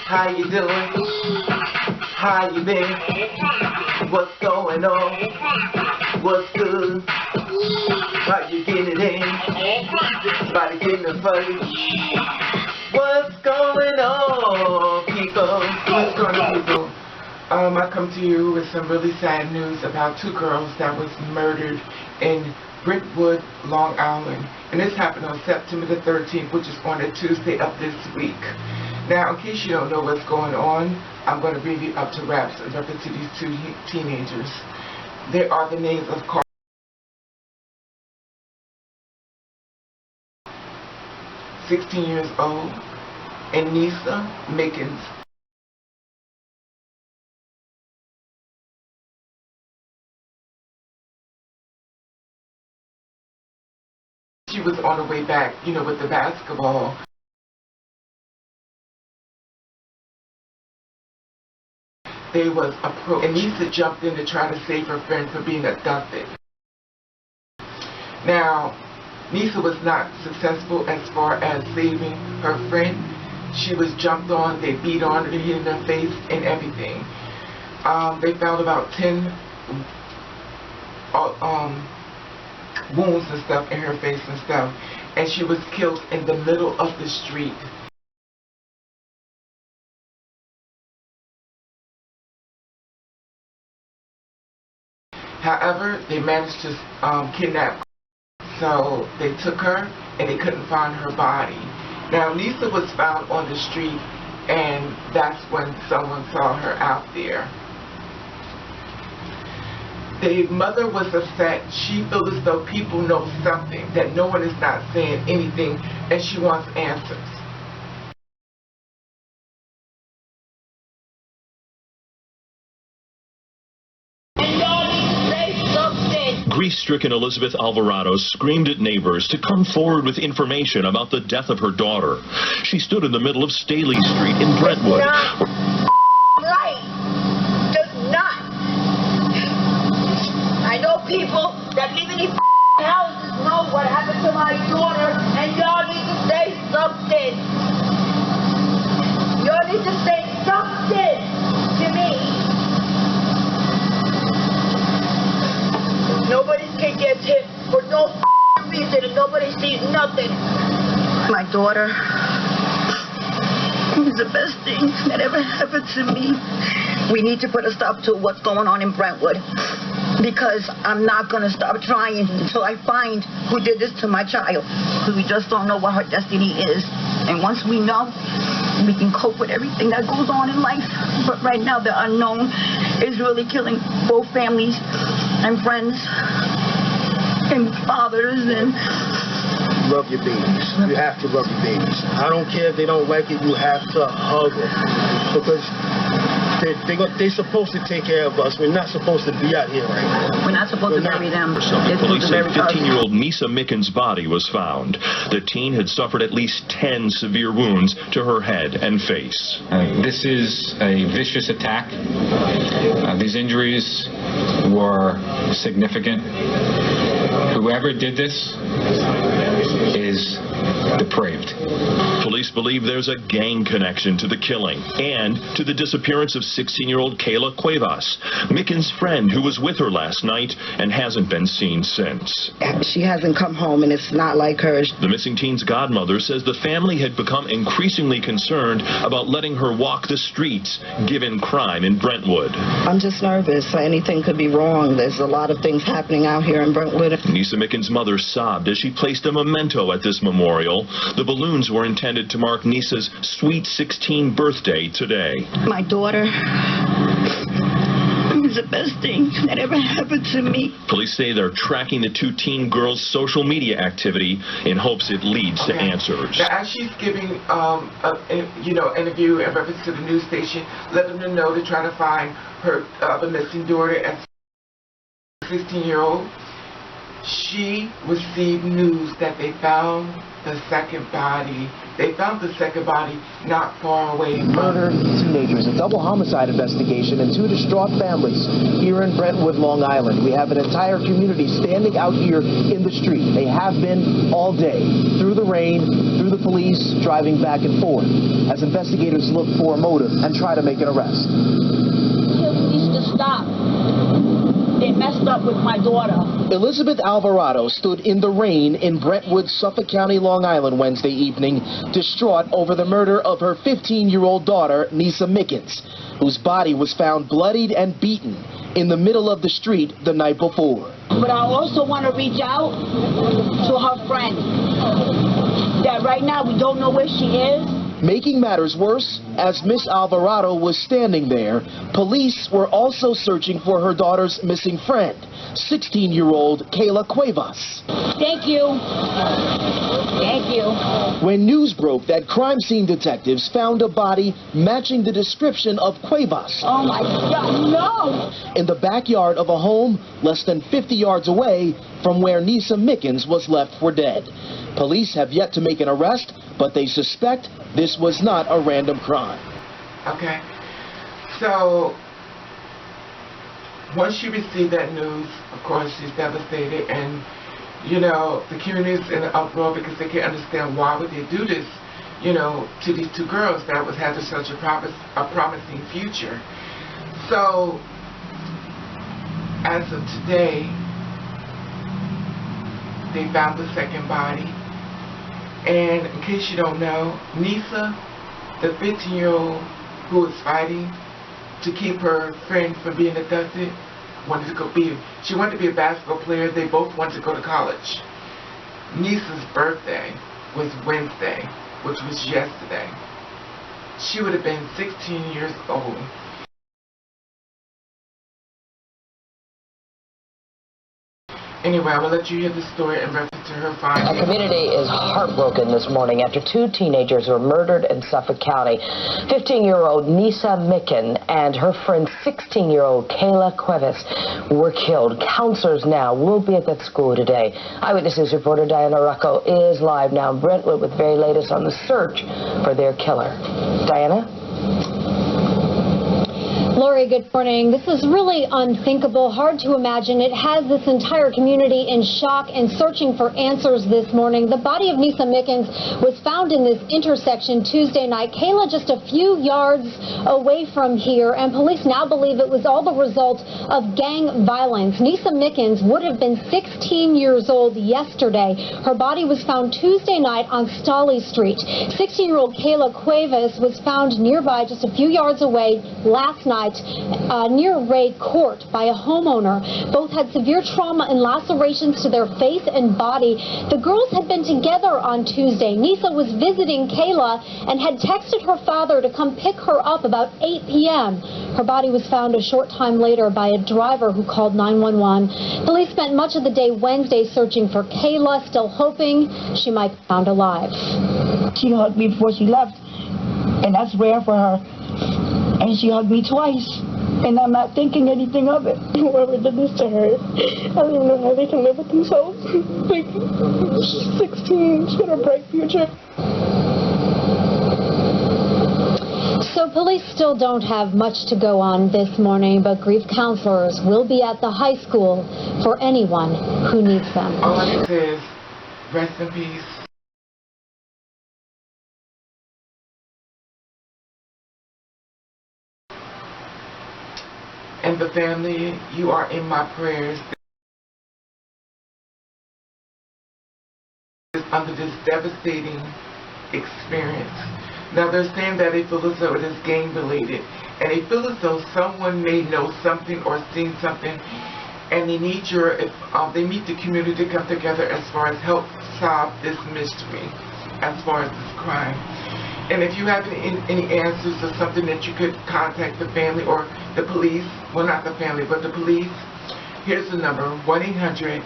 How you doing? How you been? What's going on? What's good? How you getting it in? Body getting it funny. What's going on, people? What's going on, people? I come to you with some really sad news about two girls that was murdered in Brentwood, Long Island. And this happened on September the 13th, which is on a Tuesday of this week. Now, in case you don't know what's going on, I'm going to bring you up to wraps in reference to these two teenagers. They are the names of 16 years old, and Nisa Mickens. She was on her way back, with the basketball. They was approached, and Nisa jumped in to try to save her friend from being abducted. Now, Nisa was not successful as far as saving her friend. She was jumped on, they beat on her, they hit in her face and everything. They found about 10 wounds and stuff in her face and stuff, and she was killed in the middle of the street. However, they managed to kidnap her. So they took her and they couldn't find her body. Now Nisa was found on the street, and that's when someone saw her out there. The mother was upset. She feels as though people know something, that no one is not saying anything, and she wants answers. Grief-stricken Elizabeth Alvarado screamed at neighbors to come forward with information about the death of her daughter. She stood in the middle of Stahley Street in Brentwood. Right. Does not. I know people that live in these houses know what happened to my daughter, and y'all need to say something. Y'all need to say something to me. Nobody can get hit for no reason, and nobody sees nothing. My daughter is the best thing that ever happened to me. We need to put a stop to what's going on in Brentwood, because I'm not going to stop trying until I find who did this to my child. Because we just don't know what her destiny is. And once we know, we can cope with everything that goes on in life. But right now, the unknown is really killing both families and friends and fathers. And love your babies. You have to love your babies. I don't care if they don't like it. You have to hug them, because they're supposed to take care of us. We're not supposed to be out here right now. We're not supposed to bury them. Police say 15-year-old Nisa Mickens' body was found. The teen had suffered at least 10 severe wounds to her head and face. This is a vicious attack. These injuries were significant. Whoever did this is depraved. Police believe there's a gang connection to the killing and to the disappearance of 16-year-old Kayla Cuevas, Mickens' friend who was with her last night and hasn't been seen since. She hasn't come home, and it's not like her. The missing teen's godmother says the family had become increasingly concerned about letting her walk the streets given crime in Brentwood. I'm just nervous. Anything could be wrong. There's a lot of things happening out here in Brentwood. Nisa Mickens' mother sobbed as she placed a memento at this memorial. The balloons were intended to mark Nisa's sweet 16th birthday today. My daughter is the best thing that ever happened to me. Police say they're tracking the two teen girls' social media activity in hopes it leads to answers. Now, as she's giving interview in reference to the news station, letting them know to try to find her the missing daughter at 16-year-old. she received news that they found the second body. They found the second body not far away. Murder, teenagers, a double homicide investigation, and 2 distraught families here in Brentwood, Long Island. We have an entire community standing out here in the street. They have been all day, through the rain, through the police, driving back and forth, as investigators look for a motive and try to make an arrest. Police to stop. They messed up with my daughter. Elizabeth Alvarado stood in the rain in Brentwood, Suffolk County, Long Island Wednesday evening, distraught over the murder of her 15-year-old daughter, Nisa Mickens, whose body was found bloodied and beaten in the middle of the street the night before. But I also want to reach out to her friend. That right now we don't know where she is. Making matters worse, as Miss Alvarado was standing there, police were also searching for her daughter's missing friend, 16-year-old Kayla Cuevas. Thank you. Thank you. When news broke that crime scene detectives found a body matching the description of Cuevas. Oh my God, no! In the backyard of a home less than 50 yards away from where Nisa Mickens was left for dead. Police have yet to make an arrest, but they suspect this was not a random crime. Okay. So, once she received that news, of course, she's devastated, and, you know, the community is in an uproar because they can't understand why would they do this, you know, to these 2 girls that had such a promising future. So, as of today, they found the second body. And in case you don't know, Nisa, the 15-year-old who was fighting to keep her friend from being abducted, she wanted to be a basketball player. They both wanted to go to college. Nisa's birthday was Wednesday, which was yesterday. She would have been 16 years old. Anyway, I will let you hear the story in reference to her findings. Our community is heartbroken this morning after 2 teenagers were murdered in Suffolk County. 15-year-old Nisa Mickens and her friend 16-year-old Kayla Cuevas were killed. Counselors now will be at that school today. Eyewitness News reporter Diana Rucco is live now in Brentwood with the very latest on the search for their killer. Diana? Lori, good morning. This is really unthinkable, hard to imagine. It has this entire community in shock and searching for answers this morning. The body of Nisa Mickens was found in this intersection Tuesday night. Kayla just a few yards away from here, and police now believe it was all the result of gang violence. Nisa Mickens would have been 16 years old yesterday. Her body was found Tuesday night on Stahley Street. 16-year-old Kayla Cuevas was found nearby just a few yards away last night. Near Ray Court by a homeowner. Both had severe trauma and lacerations to their face and body. The girls had been together on Tuesday. Nisa was visiting Kayla and had texted her father to come pick her up about 8 p.m. Her body was found a short time later by a driver who called 911. Police spent much of the day Wednesday searching for Kayla, still hoping she might be found alive. She hugged me before she left, and that's rare for her. And she hugged me twice, and I'm not thinking anything of it. Whoever did this to her, I don't even know how they can live with themselves. Like, she's 16, she's got a bright future. So police still don't have much to go on this morning, but grief counselors will be at the high school for anyone who needs them. All I can say is, rest in peace. And the family, you are in my prayers. Under this devastating experience. Now they're saying that they feel as though it is gang related, and they feel as though someone may know something or seen something, and they need they need the community to come together as far as help solve this mystery, as far as this crime. And if you have any answers or something that you could contact the family or the police, well, not the family, but the police, here's the number, 1-800-220-8477.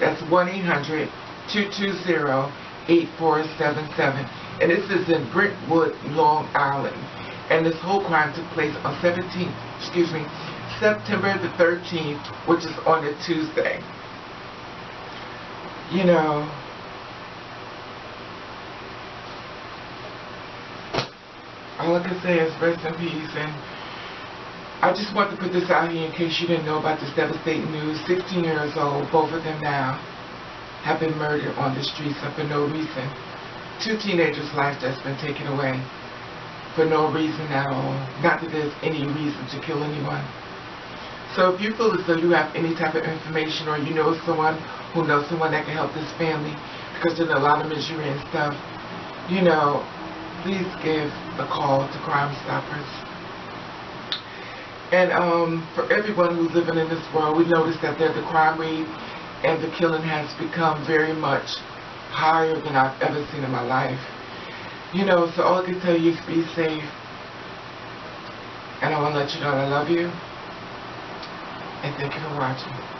That's 1-800-220-8477. And this is in Brentwood, Long Island. And this whole crime took place on September the 13th, which is on a Tuesday. You know, all I can say is rest in peace. And I just want to put this out here in case you didn't know about this devastating news. 16 years old, both of them now, have been murdered on the streets and for no reason. 2 teenagers' lives that's been taken away for no reason at all. Not that there's any reason to kill anyone. So if you feel as though you have any type of information, or you know someone who knows someone that can help this family, because there's a lot of misery and stuff, you know, please give a call to Crime Stoppers. And for everyone who's living in this world, we notice that the crime rate and the killing has become very much higher than I've ever seen in my life. You know, so all I can tell you is be safe. And I want to let you know that I love you. And thank you for watching.